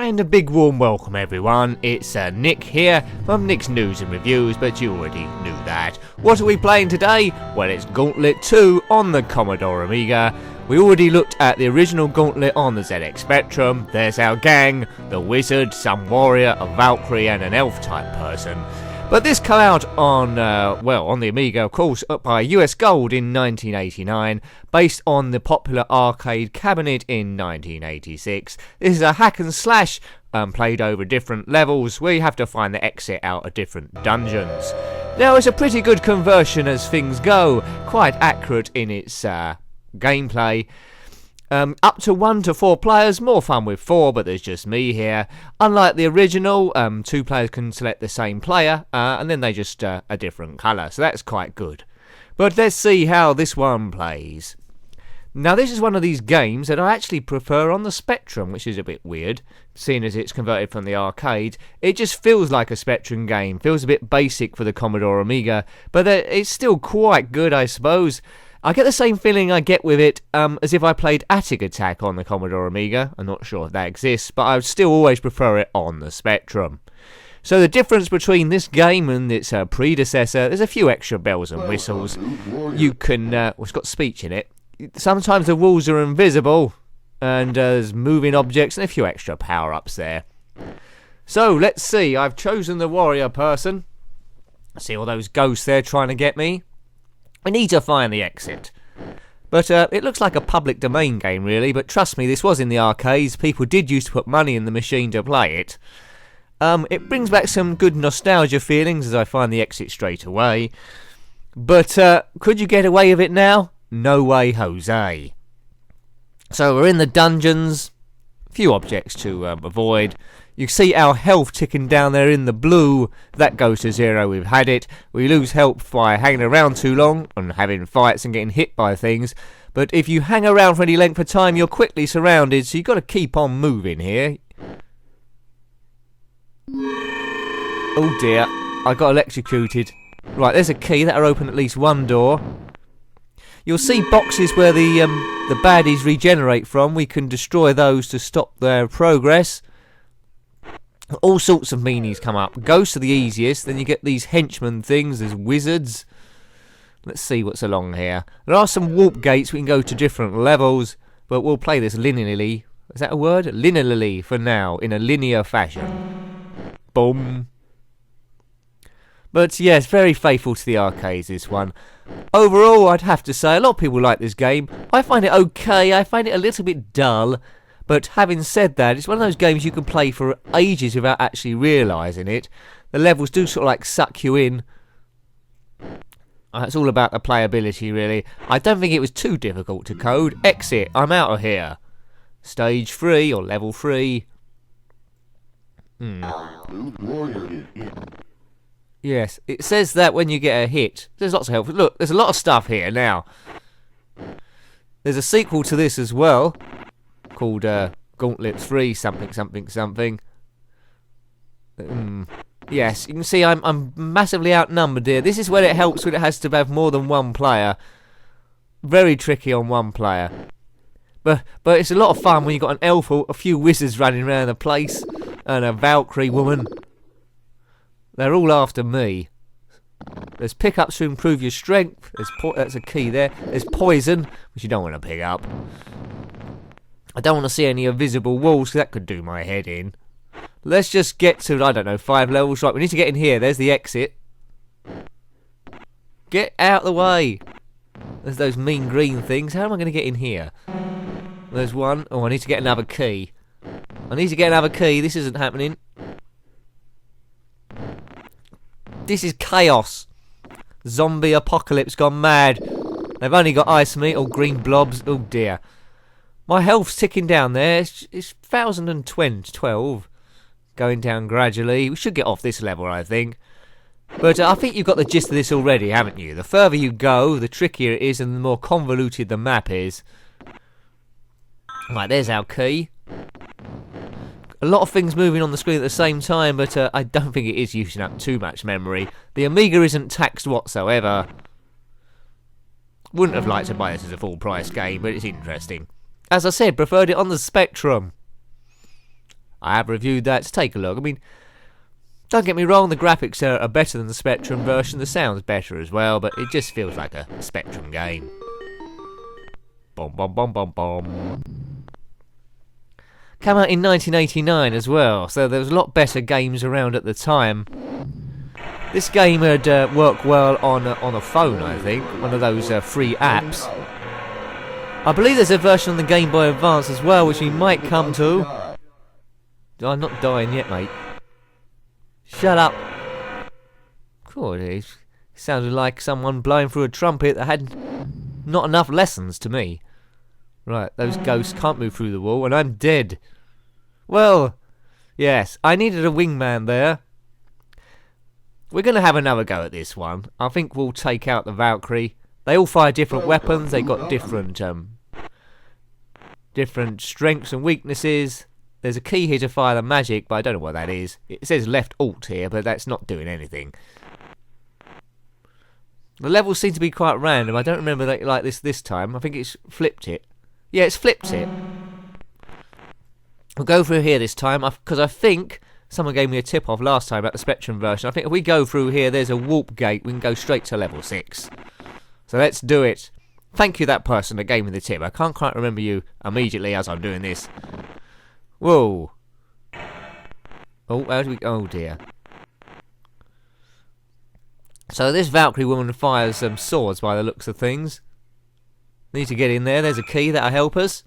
And a big warm welcome everyone, it's Nick here from Nick's News and Reviews, but you already knew that. What are we playing today? Well, it's Gauntlet II on the Commodore Amiga. We already looked at the original Gauntlet on the ZX Spectrum. There's our gang, the wizard, some warrior, a Valkyrie and an elf type person. But this came out on, on the Amiga, of course, by US Gold in 1989, based on the popular arcade cabinet in 1986. This is a hack and slash, played over different levels, where you have to find the exit out of different dungeons. Now, it's a pretty good conversion as things go, quite accurate in its gameplay. Up to 1 to 4 players, more fun with 4, but there's just me here. Unlike the original, 2 players can select the same player, and then they just a different colour, so that's quite good. But let's see how this one plays. Now, this is one of these games that I actually prefer on the Spectrum, which is a bit weird, seeing as it's converted from the arcade. It just feels like a Spectrum game, feels a bit basic for the Commodore Amiga, but it's still quite good, I suppose. I get the same feeling I get with it as if I played Attic Attack on the Commodore Amiga. I'm not sure if that exists, but I would still always prefer it on the Spectrum. So the difference between this game and its predecessor, there's a few extra bells and whistles. You can, it's got speech in it. Sometimes the walls are invisible, and there's moving objects and a few extra power-ups there. So let's see, I've chosen the warrior person. See all those ghosts there trying to get me? I need to find the exit. But it looks like a public domain game really, but trust me, this was in the arcades. People did used to put money in the machine to play it. It brings back some good nostalgia feelings as I find the exit straight away. But could you get away with it now? No way, Jose. So we're in the dungeons. Few objects to avoid. You can see our health ticking down there in the blue. That goes to 0, we've had it. We lose health by hanging around too long and having fights and getting hit by things. But if you hang around for any length of time, you're quickly surrounded, so you've got to keep on moving here. Oh dear, I got electrocuted. Right, there's a key, that'll open at least one door. You'll see boxes where the baddies regenerate from. We can destroy those to stop their progress. All sorts of meanies come up. Ghosts are the easiest. Then you get these henchmen things. There's wizards. Let's see what's along here. There are some warp gates. We can go to different levels. But we'll play this linearly. Is that a word? Linearly for now. In a linear fashion. Boom. But yes, very faithful to the arcades, this one. Overall, I'd have to say, a lot of people like this game. I find it okay. I find it a little bit dull. But having said that, it's one of those games you can play for ages without actually realising it. The levels do sort of like suck you in. It's all about the playability, really. I don't think it was too difficult to code. Exit, I'm out of here. Stage 3 or level 3. Yes, it says that when you get a hit. There's lots of help. Look, there's a lot of stuff here now. There's a sequel to this as well, called Gauntlet 3 something. Yes, you can see I'm massively outnumbered here. This is where it helps when it has to have more than one player. Very tricky on one player. But it's a lot of fun when you've got an elf or a few wizards running around the place and a Valkyrie woman. They're all after me. There's pickups to improve your strength. That's a key there. There's poison, which you don't want to pick up. I don't want to see any invisible walls, because that could do my head in. Let's just get to, I don't know, 5 levels. Right, we need to get in here. There's the exit. Get out the way. There's those mean green things. How am I going to get in here? There's one. Oh, I need to get another key. This isn't happening. This is chaos. Zombie apocalypse gone mad. They've only got ice meat or green blobs. Oh dear. My health's ticking down there. It's 1012. Going down gradually. We should get off this level, I think. But I think you've got the gist of this already, haven't you? The further you go, the trickier it is and the more convoluted the map is. Right, there's our key. A lot of things moving on the screen at the same time, but I don't think it is using up too much memory. The Amiga isn't taxed whatsoever. Wouldn't have liked to buy this as a full price game, but it's interesting. As I said, preferred it on the Spectrum. I have reviewed that, so take a look. I mean, don't get me wrong, the graphics are better than the Spectrum version, the sound's better as well, but it just feels like a Spectrum game. Bom bom bom bom bom. Came out in 1989 as well, so there was a lot better games around at the time. This game had worked well on a phone, I think, one of those free apps. I believe there's a version on the Game Boy Advance as well, which we might come to. I'm not dying yet, mate. Shut up. God, it sounded like someone blowing through a trumpet that had not enough lessons to me. Right, those ghosts can't move through the wall, and I'm dead. Well, yes, I needed a wingman there. We're going to have another go at this one. I think we'll take out the Valkyrie. They all fire different weapons. They got different strengths and weaknesses. There's a key here to fire the magic, but I don't know what that is. It says left alt here, but that's not doing anything. The levels seem to be quite random. I don't remember that like this time. I think it's flipped it. Yeah, it's flipped it. We'll go through here this time, because I think someone gave me a tip off last time about the Spectrum version. I think if we go through here, there's a warp gate. We can go straight to level 6. So let's do it. Thank you, that person that gave me the tip. I can't quite remember you immediately as I'm doing this. Whoa. Oh, how do we... Oh, dear. So this Valkyrie woman fires some swords by the looks of things. Need to get in there. There's a key that'll help us.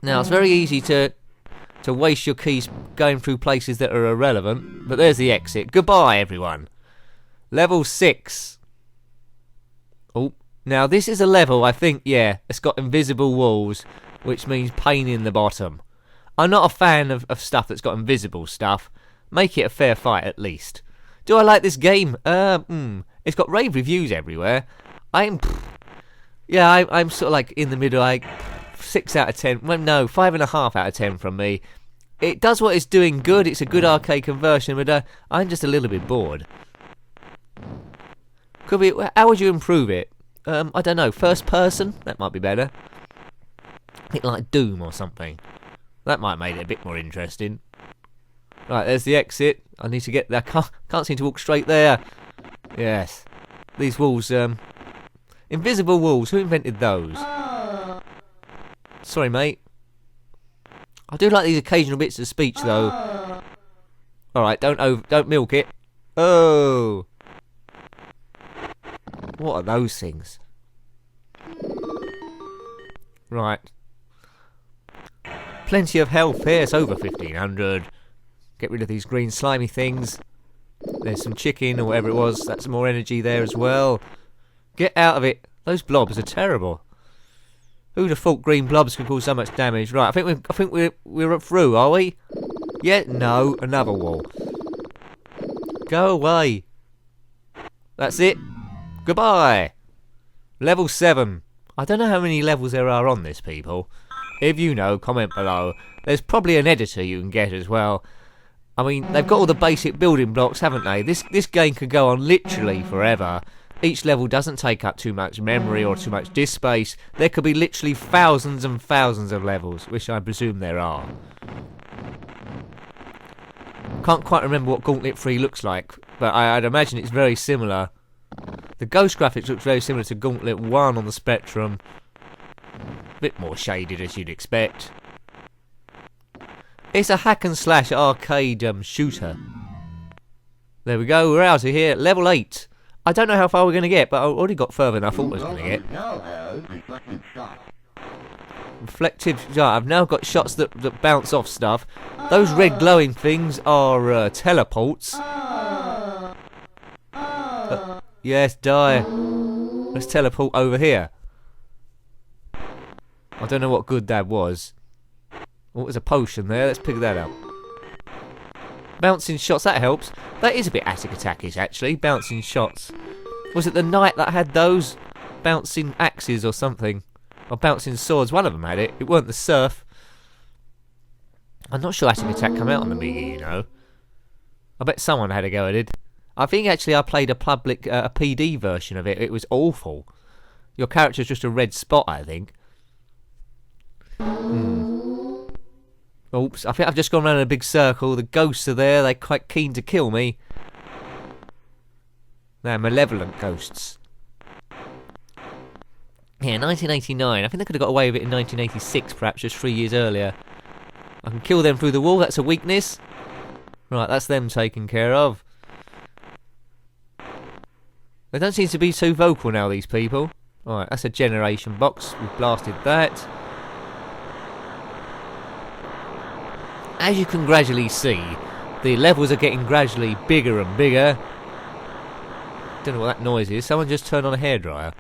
Now, it's very easy to waste your keys going through places that are irrelevant. But there's the exit. Goodbye, everyone. Level 6. Oh, now this is a level, I think, yeah, it's got invisible walls, which means pain in the bottom. I'm not a fan of stuff that's got invisible stuff. Make it a fair fight, at least. Do I like this game? It's got rave reviews everywhere. I'm sort of like in the middle, like 6 out of 10. Well, no, 5.5 out of 10 from me. It does what it's doing good. It's a good arcade conversion, but I'm just a little bit bored. Could be. How would you improve it? I don't know. First person? That might be better. A bit like Doom or something. That might make it a bit more interesting. Right, there's the exit. I need to get there. Can't seem to walk straight there. Yes. These walls, invisible walls. Who invented those? Sorry, mate. I do like these occasional bits of speech, though. Alright, don't milk it. Oh. What are those things? Right. Plenty of health here. It's over 1500. Get rid of these green slimy things. There's some chicken or whatever it was. That's some more energy there as well. Get out of it. Those blobs are terrible. Who'd have thought green blobs could cause so much damage? Right, I think we're through, are we? Yeah, no, another wall. Go away. That's it. Goodbye. Level 7. I don't know how many levels there are on this, people. If you know, comment below. There's probably an editor you can get as well. I mean, they've got all the basic building blocks, haven't they? This game could go on literally forever. Each level doesn't take up too much memory or too much disk space. There could be literally thousands and thousands of levels, which I presume there are. Can't quite remember what Gauntlet III looks like, but I'd imagine it's very similar. The ghost graphics look very similar to Gauntlet 1 on the Spectrum. A bit more shaded, as you'd expect. It's a hack and slash arcade shooter. There we go, we're out of here. Level 8. I don't know how far we're going to get, but I already got further than I thought I was going to get. Reflective shot. I've now got shots that bounce off stuff. Those red glowing things are teleports. Yes, die. Let's teleport over here. I don't know what good that was. Oh, there's a potion there. Let's pick that up. Bouncing shots, that helps. That is a bit Attic Attackish, actually. Bouncing shots. Was it the knight that had those? Bouncing axes or something. Or bouncing swords. One of them had it. It weren't the surf. I'm not sure Attic Attack come out on the Amiga, you know. I bet someone had a go at it. I think actually I played a PD version of it. It was awful. Your character's just a red spot, I think. Oops, I think I've just gone around in a big circle. The ghosts are there. They're quite keen to kill me. They're malevolent ghosts. Yeah, 1989. I think they could have got away with it in 1986, perhaps just 3 years earlier. I can kill them through the wall. That's a weakness. Right, that's them taken care of. They don't seem to be too vocal now, these people. Alright, that's a generation box. We've blasted that. As you can gradually see, the levels are getting gradually bigger and bigger. Don't know what that noise is. Someone just turned on a hairdryer.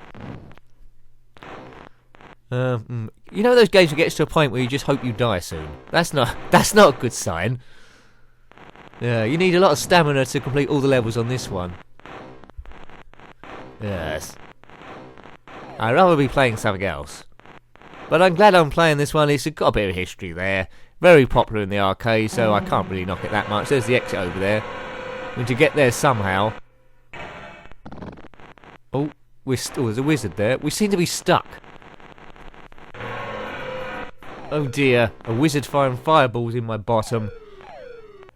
You know those games that gets to a point where you just hope you die soon? That's not a good sign. Yeah, you need a lot of stamina to complete all the levels on this one. Yes. I'd rather be playing something else. But I'm glad I'm playing this one. It's got a bit of history there. Very popular in the arcade, so I can't really knock it that much. There's the exit over there. We need to get there somehow. Oh, there's a wizard there. We seem to be stuck. Oh dear, a wizard firing fireballs in my bottom.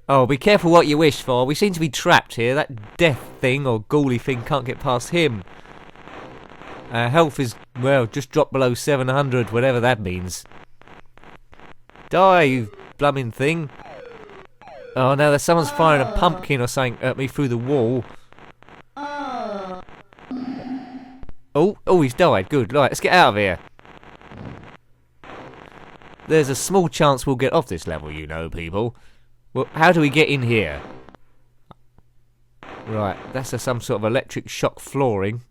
Oh, be careful what you wish for. We seem to be trapped here. That death thing or ghouly thing can't get past him. Our health is, well, just dropped below 700, whatever that means. Die, you blooming thing. Oh no, there's someone's firing a pumpkin or something at me through the wall. Oh, he's died. Good. Right, let's get out of here. There's a small chance we'll get off this level, you know, people. Well, how do we get in here? Right, that's some sort of electric shock flooring.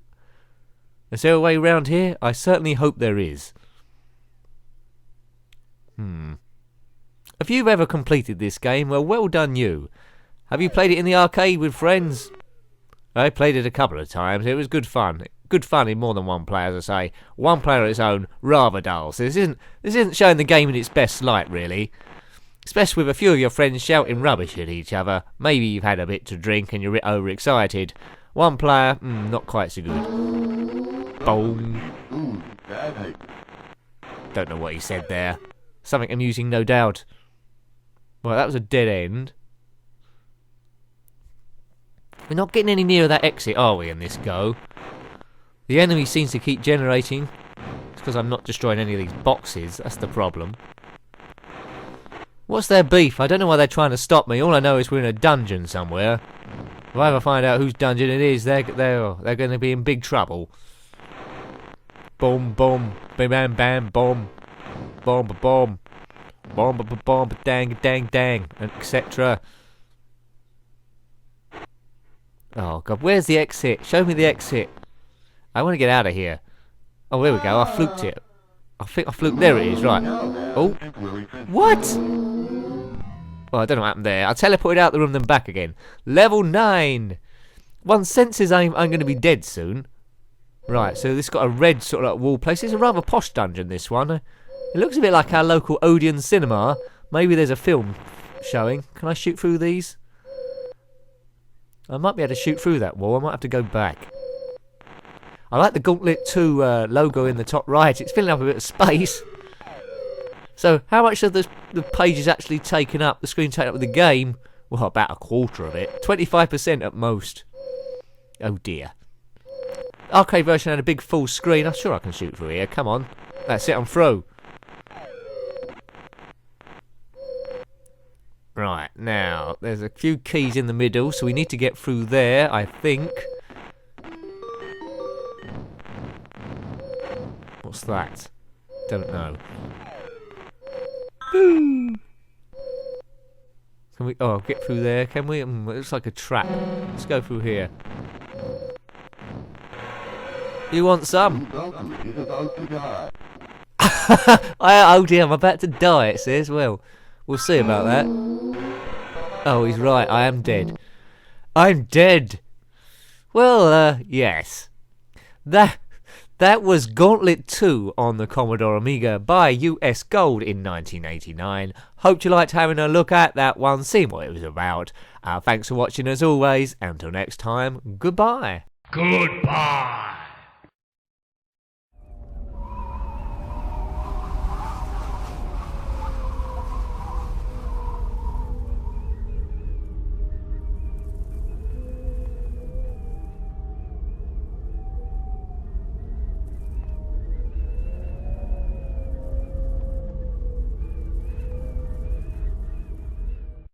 Is there a way round here? I certainly hope there is. If you've ever completed this game, well done you. Have you played it in the arcade with friends? I played it a couple of times. It was good fun. Good fun in more than one player, as I say. One player on its own, rather dull. So this isn't showing the game in its best light, really. Especially with a few of your friends shouting rubbish at each other. Maybe you've had a bit to drink and you're a bit overexcited. One player, not quite so good. Boom. Don't know what he said there. Something amusing, no doubt. Well, that was a dead end. We're not getting any nearer that exit, are we, in this go? The enemy seems to keep generating. It's because I'm not destroying any of these boxes. That's the problem. What's their beef? I don't know why they're trying to stop me. All I know is we're in a dungeon somewhere. If I ever find out whose dungeon it is, they're going to be in big trouble. Boom, boom, bam, bam, bam, boom, boom, boom, boom, boom, boom, dang, dang, dang, etc. Oh God, where's the exit? Show me the exit. I want to get out of here. Oh, there we go. I fluked it. I think I fluked. There it is. Right. Oh, what? Well, I don't know what happened there. I teleported out the room, then back again. Level 9. One senses I'm going to be dead soon. Right, so this got a red sort of like wall place. It's a rather posh dungeon, this one. It looks a bit like our local Odeon cinema. Maybe there's a film showing. Can I shoot through these? I might be able to shoot through that wall. I might have to go back. I like the Gauntlet II logo in the top right. It's filling up a bit of space. So, how much of the page is actually taken up, the screen taken up with the game? Well, about a quarter of it. 25% at most. Oh dear. Arcade version had a big full screen. I'm sure I can shoot through here. Come on. That's it, I'm through. Right, now, there's a few keys in the middle, so we need to get through there, I think. What's that? Don't know. Can we... Oh, get through there, can we? It looks like a trap. Let's go through here. You want some? Oh dear, I'm about to die, it says. Well, we'll see about that. Oh, he's right, I am dead. I'm dead! Well, yes. That was Gauntlet 2 on the Commodore Amiga by US Gold in 1989. Hope you liked having a look at that one, seeing what it was about. Thanks for watching as always. Until next time, goodbye. Goodbye.